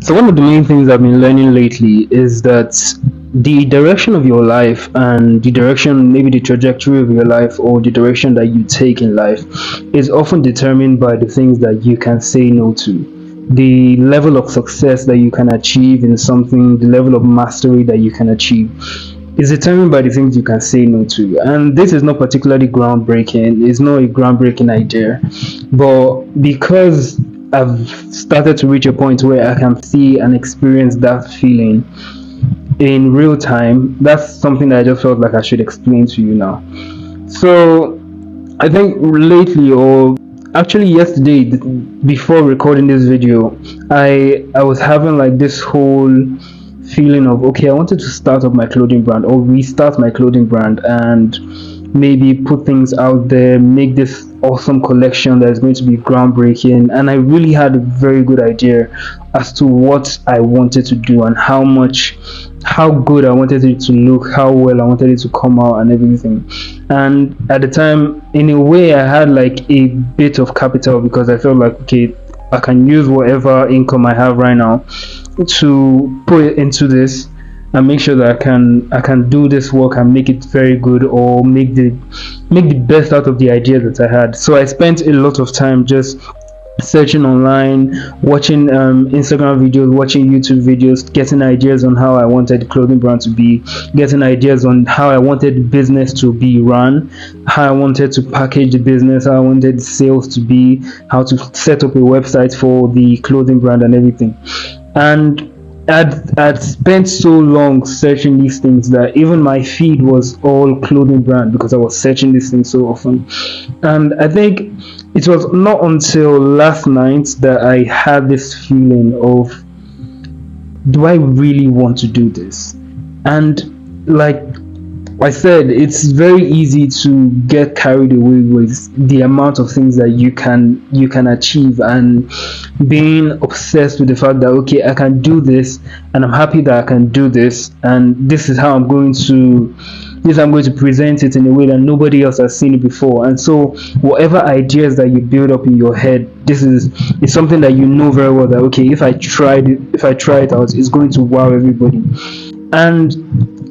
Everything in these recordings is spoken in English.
So one of the main things I've been learning lately is that the direction of your life and the direction, maybe the trajectory of your life or the direction that you take in life is often determined by the things that you can say no to. The level of success that you can achieve in something, the level of mastery that you can achieve is determined by the things you can say no to. And this is not particularly groundbreaking, it's not a groundbreaking idea, but because I've started to reach a point where I can see and experience that feeling in real time, that's something that I just felt like I should explain to you now. So I think lately, or actually yesterday, before recording this video, I was having like this whole feeling of, okay, I wanted to start up my clothing brand or restart my clothing brand and maybe put things out there, make this awesome collection that is going to be groundbreaking. And I really had a very good idea as to what I wanted to do and how good I wanted it to look, how well I wanted it to come out and everything. And at the time, in a way, I had like a bit of capital because I felt like, okay, I can use whatever income I have right now to put it into this and make sure that I can do this work and make it very good, or make the best out of the idea that I had. So I spent a lot of time just searching online, watching Instagram videos, watching YouTube videos, getting ideas on how I wanted the clothing brand to be, getting ideas on how I wanted the business to be run, how I wanted to package the business, how I wanted the sales to be, how to set up a website for the clothing brand and everything. And I'd spent so long searching these things that even my feed was all clothing brand because I was searching these things so often. And I think it was not until last night that I had this feeling of, do I really want to do this? And like I said, it's very easy to get carried away with the amount of things that you can achieve, and being obsessed with the fact that, okay, I can do this and I'm happy that I can do this, and I'm going to present it in a way that nobody else has seen it before. And so whatever ideas that you build up in your head, this is something that you know very well that, okay, if I try it out, it's going to wow everybody. And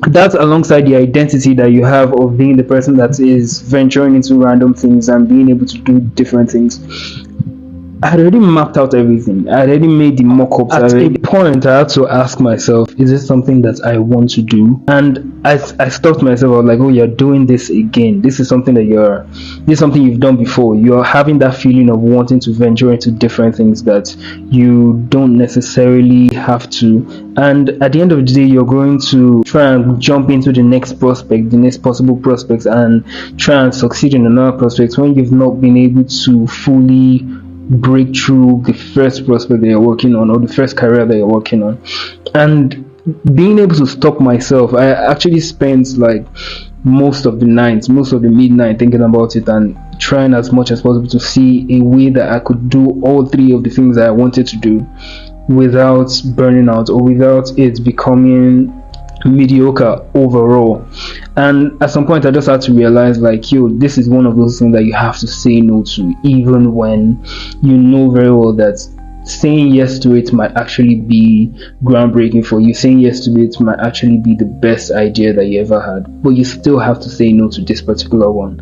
that's alongside the identity that you have of being the person that is venturing into random things and being able to do different things. I had already mapped out everything. I had already made the mock-ups. At a point, I had to ask myself, is this something that I want to do? And I stopped myself. I was like, oh, you're doing this again. This is something you've done before. You're having that feeling of wanting to venture into different things that you don't necessarily have to. And at the end of the day, you're going to try and jump into the next prospect, the next possible prospects, and try and succeed in another prospect when you've not been able to fully break through the first prospect that you're working on, or the first career that you're working on. And being able to stop myself, I actually spent like most of the midnight thinking about it and trying as much as possible to see a way that I could do all three of the things that I wanted to do without burning out, or without it becoming mediocre overall. And at some point I just had to realize, like, yo, this is one of those things that you have to say no to, even when you know very well that saying yes to it might actually be groundbreaking for you. Saying yes to it might actually be the best idea that you ever had, but you still have to say no to this particular one.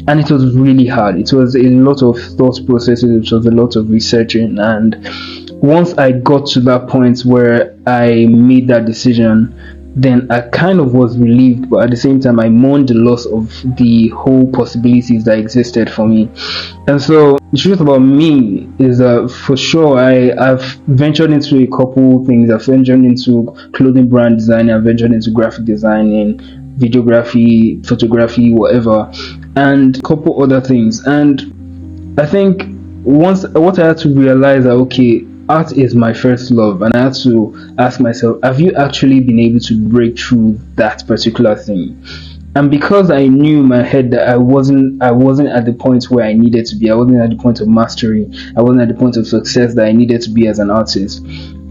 And it was really hard. It was a lot of thought processes, it was a lot of researching. And once I got to that point where I made that decision, then I kind of was relieved, but at the same time I mourned the loss of the whole possibilities that existed for me. And so the truth about me is that, for sure, I've ventured into a couple things. I've ventured into clothing brand designing, I've ventured into graphic designing, videography, photography, whatever, and a couple other things. And I think what I had to realize that, okay, art is my first love, and I had to ask myself, have you actually been able to break through that particular thing? And because I knew in my head that I wasn't at the point where I needed to be, I wasn't at the point of mastery, I wasn't at the point of success that I needed to be as an artist,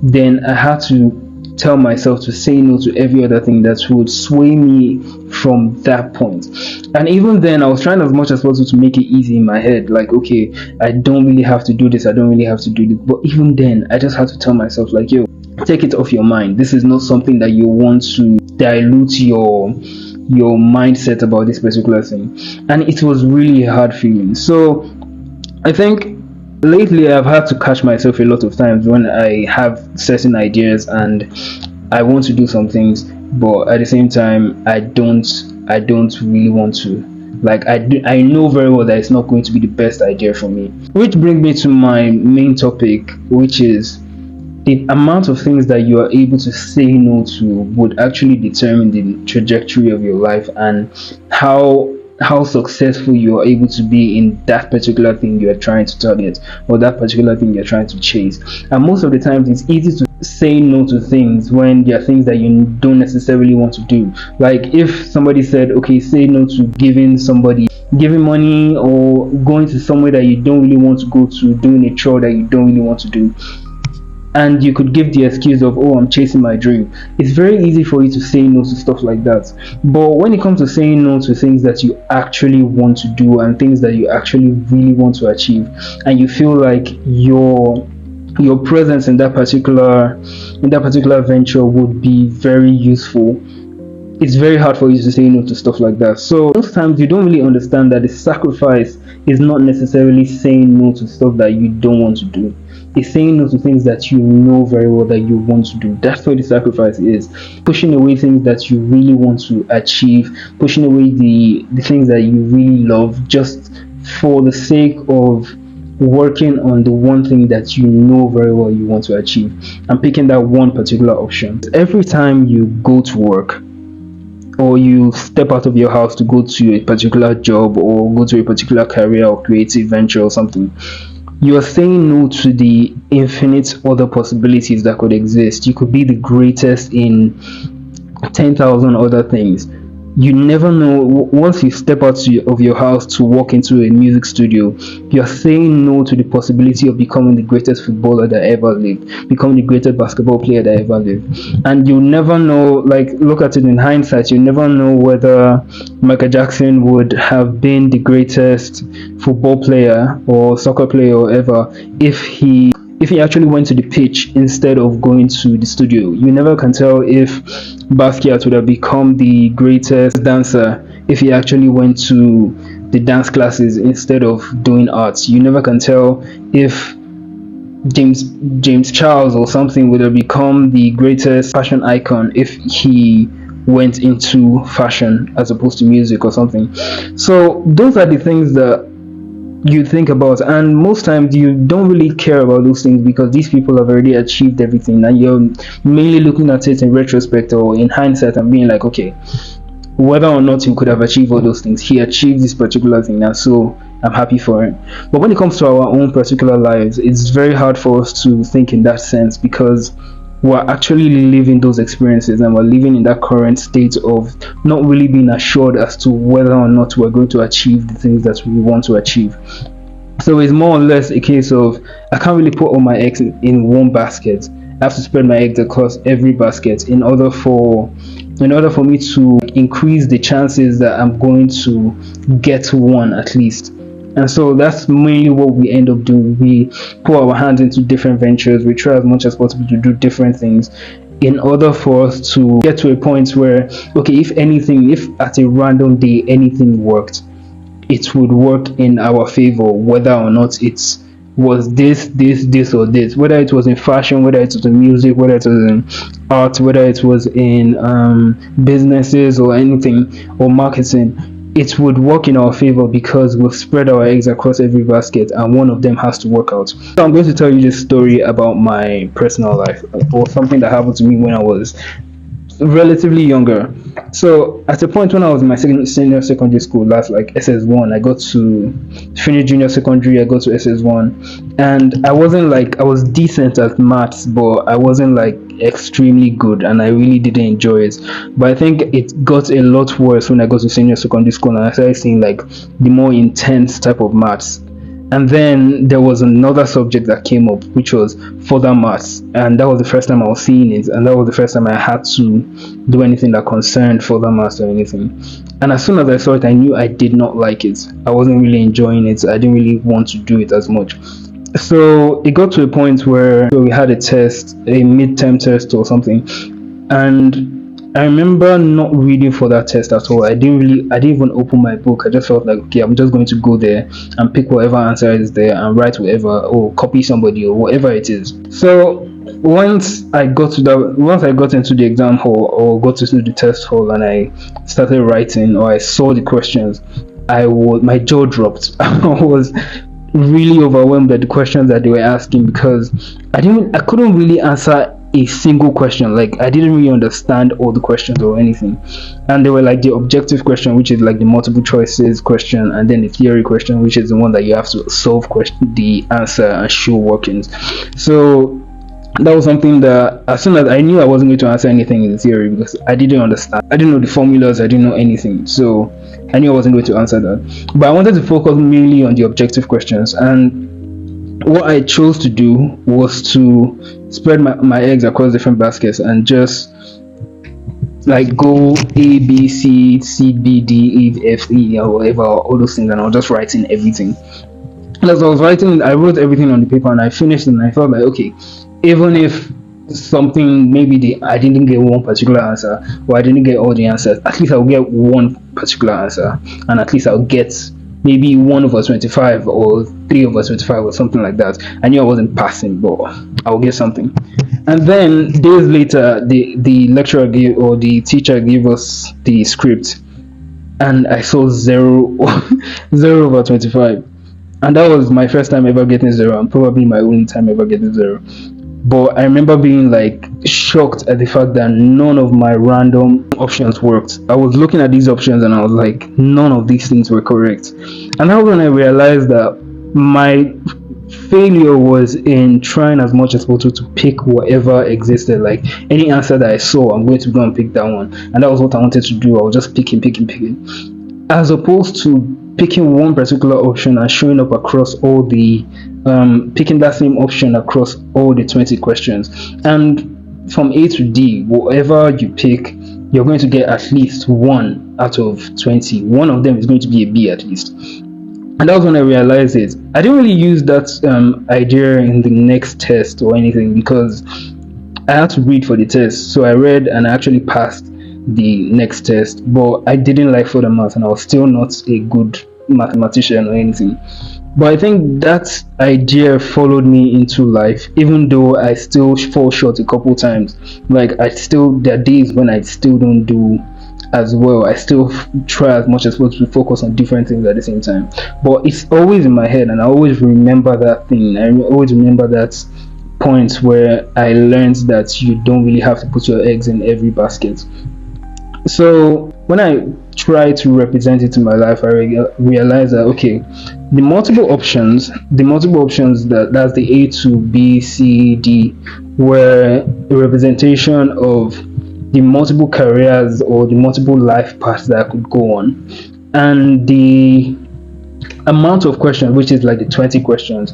then I had to tell myself to say no to every other thing that would sway me from that point. And even then, I was trying as much as possible to make it easy in my head, like, okay, I don't really have to do this, I don't really have to do this. But even then, I just had to tell myself, like, yo, take it off your mind. This is not something that you want to dilute your mindset about this particular thing. And it was really a hard feeling. So I think lately I've had to catch myself a lot of times when I have certain ideas and I want to do some things, but at the same time I don't really want to. Like I know very well that it's not going to be the best idea for me. Which brings me to my main topic, which is the amount of things that you are able to say no to would actually determine the trajectory of your life and how successful you are able to be in that particular thing you are trying to target or that particular thing you're trying to chase. And most of the times it's easy to say no to things when there are things that you don't necessarily want to do. Like if somebody said, okay, say no to giving money or going to somewhere that you don't really want to go to, doing a chore that you don't really want to do, and you could give the excuse of, oh, I'm chasing my dream. It's very easy for you to say no to stuff like that. But when it comes to saying no to things that you actually want to do and things that you actually really want to achieve, and you feel like your presence in that particular venture would be very useful, it's very hard for you to say no to stuff like that. So most times you don't really understand that the sacrifice is not necessarily saying no to stuff that you don't want to do. It's saying no to things that you know very well that you want to do. That's what the sacrifice is. Pushing away things that you really want to achieve, pushing away the things that you really love just for the sake of working on the one thing that you know very well you want to achieve and picking that one particular option. Every time you go to work or you step out of your house to go to a particular job or go to a particular career or creative venture or something, you are saying no to the infinite other possibilities that could exist. You could be the greatest in 10,000 other things. You never know. Once you step out of your house to walk into a music studio, you're saying no to the possibility of becoming the greatest footballer that ever lived, becoming the greatest basketball player that ever lived. And you never know, like, look at it in hindsight, you never know whether Michael Jackson would have been the greatest football player or soccer player or ever if he actually went to the pitch instead of going to the studio. You never can tell if Basquiat would have become the greatest dancer if he actually went to the dance classes instead of doing arts. You never can tell if James Charles or something would have become the greatest fashion icon if he went into fashion as opposed to music or something. So those are the things that you think about, and most times you don't really care about those things because these people have already achieved everything and you're mainly looking at it in retrospect or in hindsight and being like, okay, whether or not he could have achieved all those things, he achieved this particular thing, and so I'm happy for him. But when it comes to our own particular lives, it's very hard for us to think in that sense because we're actually living those experiences and we're living in that current state of not really being assured as to whether or not we're going to achieve the things that we want to achieve. So it's more or less a case of I can't really put all my eggs in one basket. I have to spread my eggs across every basket in order for me to increase the chances that I'm going to get one at least. And so that's mainly what we end up doing. We put our hands into different ventures. We try as much as possible to do different things in order for us to get to a point where, okay, if at a random day anything worked, it would work in our favor, whether or not it was this or this, whether it was in fashion, whether it was in music, whether it was in art, whether it was in businesses or anything or marketing. It would work in our favor because we've spread our eggs across every basket and one of them has to work out. So I'm going to tell you this story about my personal life or something that happened to me when I was relatively younger. So at a point when I was in my senior secondary school, that's like SS1, I got to finish junior secondary, I got to SS1, and I was decent at maths, but I wasn't like extremely good, and I really didn't enjoy it. But I think it got a lot worse when I got to senior secondary school and I started seeing like the more intense type of maths. And then there was another subject that came up, which was further maths, and that was the first time I was seeing it, and that was the first time I had to do anything that concerned further maths or anything. And as soon as I saw it, I knew I did not like it. I wasn't really enjoying it. I didn't really want to do it as much. So it got to a point where we had a test, a midterm test or something, and I remember not reading for that test at all. I didn't even open my book. I just felt like, okay, I'm just going to go there and pick whatever answer is there and write whatever or copy somebody or whatever it is. So once I got into the exam hall or got into the test hall and I started writing or I saw the questions, my jaw dropped. I was really overwhelmed by the questions that they were asking because I couldn't really answer a single question. Like, I didn't really understand all the questions or anything. And they were like the objective question, which is like the multiple choices question, and then the theory question, which is the one that you have to solve the answer and show workings. So that was something that, as soon as I knew I wasn't going to answer anything in the theory, because I didn't understand, I didn't know the formulas, I didn't know anything, so I knew I wasn't going to answer that. But I wanted to focus mainly on the objective questions, and what I chose to do was to spread my eggs across different baskets and just like go A B C C B D E F E or whatever, all those things, and I was just writing everything. And as I was writing, I wrote everything on the paper and I finished it, and I felt like, okay, even if something, maybe I didn't get one particular answer or I didn't get all the answers, at least I'll get one particular answer, and at least I'll get maybe 1 over 25 or 3 over 25 or something like that. I knew I wasn't passing, but I'll get something. And then days later, the lecturer gave, or the teacher gave us the script, and I saw zero, 0 over 25. And that was my first time ever getting zero, and probably my only time ever getting zero. But I remember being like shocked at the fact that none of my random options worked. I was looking at these options and I was like, none of these things were correct. And that was when I realized that my failure was in trying as much as possible to pick whatever existed. Like, any answer that I saw, I'm going to go and pick that one. And that was what I wanted to do. I was just picking, as opposed to picking one particular option and showing up across all the picking that same option across all the 20 questions. And from A to D, whatever you pick, you're going to get at least 1 out of 20. One of them is going to be a B at least. And that was when I realized it. I didn't really use that idea in the next test or anything, because I had to read for the test. So I read and I actually passed the next test, but I didn't like further math and I was still not a good mathematician or anything. But I think that idea followed me into life, even though I still fall short a couple times. Like, there are days when I still don't do as well. I still try as much as possible to focus on different things at the same time. But it's always in my head, and I always remember that thing. I always remember that point where I learned that you don't really have to put your eggs in every basket. So when I try to represent it in my life, I realize that, okay, the multiple options, that's the A to B, C, D, were a representation of the multiple careers or the multiple life paths that I could go on. And the amount of questions, which is like the 20 questions,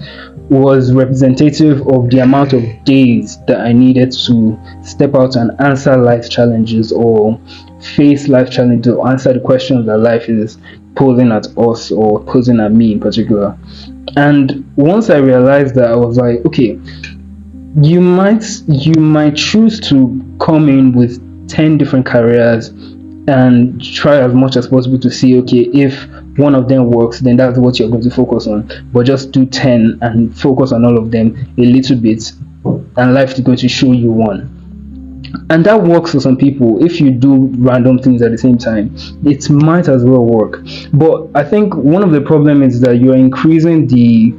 was representative of the amount of days that I needed to step out and answer life challenges or face life challenges or answer the questions that life is posing at us or posing at me in particular. And once I realized that, I was like, okay, you might choose to come in with 10 different careers and try as much as possible to see, okay, if one of them works, then that's what you're going to focus on. But just do 10 and focus on all of them a little bit, and life is going to show you one. And that works for some people. If you do random things at the same time, it might as well work. But I think one of the problems is that you're increasing the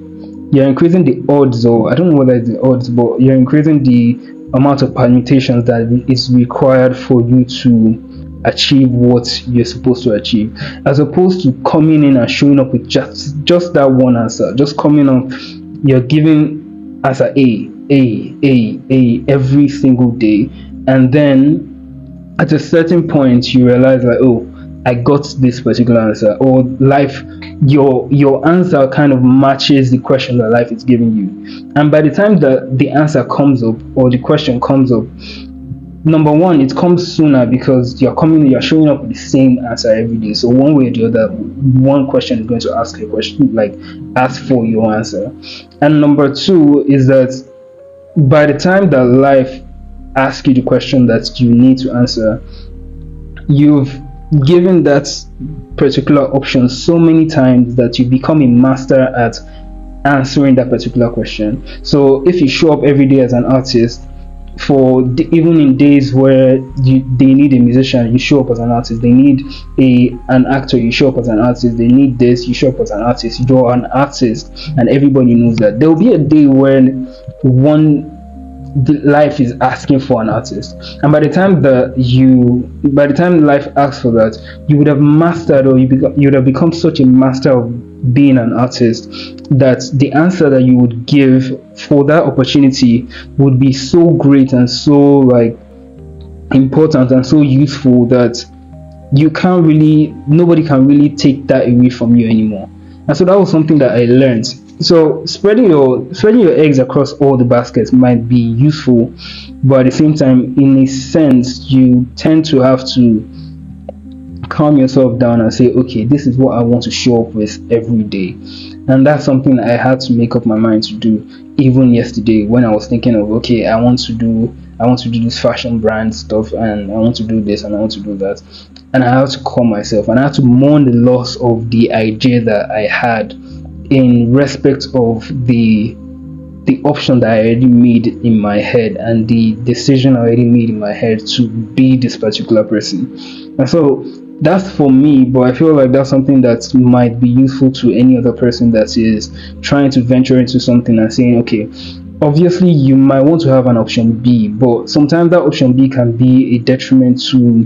odds, or I don't know whether it's the odds, but you're increasing the amount of permutations that is required for you to achieve what you're supposed to achieve, as opposed to coming in and showing up with just that one answer. Just coming up, you're giving answer A every single day, and then at a certain point you realize, like, oh, I got this particular answer, or life, your answer kind of matches the question that life is giving you. And by the time that the answer comes up or the question comes up, number one, it comes sooner because you're showing up with the same answer every day. So one way or the other, one question is going to ask a question, like ask for your answer. And number two is that by the time that life asks you the question that you need to answer, you've given that particular option so many times that you become a master at answering that particular question. So if you show up every day as an artist, even in days where they need a musician, you show up as an artist. They need an actor, you show up as an artist. They need this, you show up as an artist. You're an artist, and everybody knows that. There will be a day when life is asking for an artist, and by the time life asks for that, you would have mastered, or you would have become such a master of being an artist, that the answer that you would give for that opportunity would be so great and so like important and so useful that nobody can really take that away from you anymore. And so that was something that I learned. So spreading your eggs across all the baskets might be useful, but at the same time, in a sense, you tend to have to calm yourself down and say, okay, this is what I want to show up with every day. And that's something I had to make up my mind to do even yesterday, when I was thinking of, okay, I want to do this fashion brand stuff, and I want to do this and I want to do that. And I had to calm myself, and I had to mourn the loss of the idea that I had in respect of the option that I already made in my head, and the decision I already made in my head to be this particular person. And so that's for me, but I feel like that's something that might be useful to any other person that is trying to venture into something and saying, okay, obviously you might want to have an option B, but sometimes that option B can be a detriment to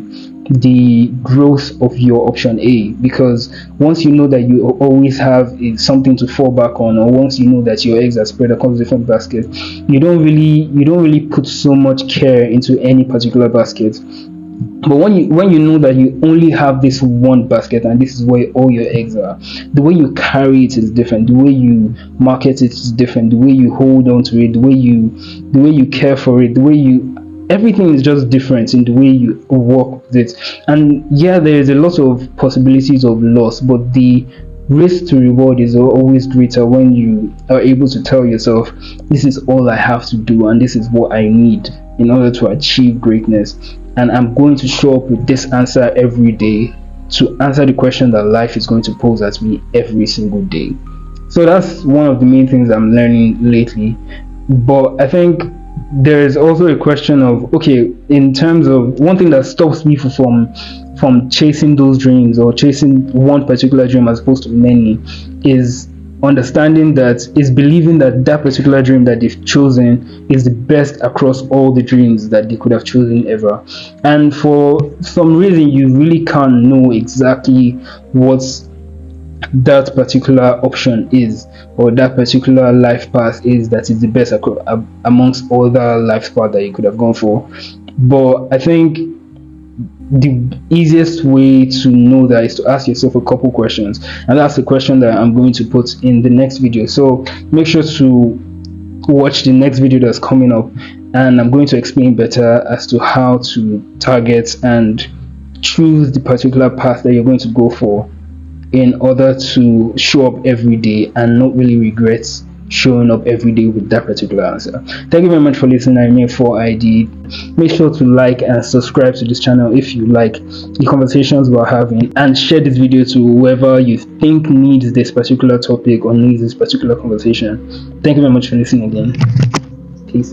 the growth of your option A, because once you know that you always have something to fall back on, or once you know that your eggs are spread across different baskets, you don't really put so much care into any particular basket. But when you know that you only have this one basket and this is where all your eggs are, the way you carry it is different, the way you market it is different, the way you hold on to it, the way you care for it, everything is just different in the way you work with it. And yeah, there is a lot of possibilities of loss, but the risk to reward is always greater when you are able to tell yourself, this is all I have to do and this is what I need in order to achieve greatness, and I'm going to show up with this answer every day to answer the question that life is going to pose at me every single day. So that's one of the main things I'm learning lately. But I think there is also a question of, okay, in terms of one thing that stops me from chasing those dreams, or chasing one particular dream as opposed to many, is believing that that particular dream that they've chosen is the best across all the dreams that they could have chosen ever. And for some reason, you really can't know exactly what's that particular option is, or that particular life path is, that is the best amongst all the life paths that you could have gone for. But I think the easiest way to know that is to ask yourself a couple questions, and that's the question that I'm going to put in the next video. So make sure to watch the next video that's coming up, and I'm going to explain better as to how to target and choose the particular path that you're going to go for in order to show up every day and not really regret showing up every day with that particular answer. Thank you very much for listening. I'm here for ID. Make sure to like and subscribe to this channel if you like the conversations we're having, and share this video to whoever you think needs this particular topic or needs this particular conversation. Thank you very much for listening again. Peace.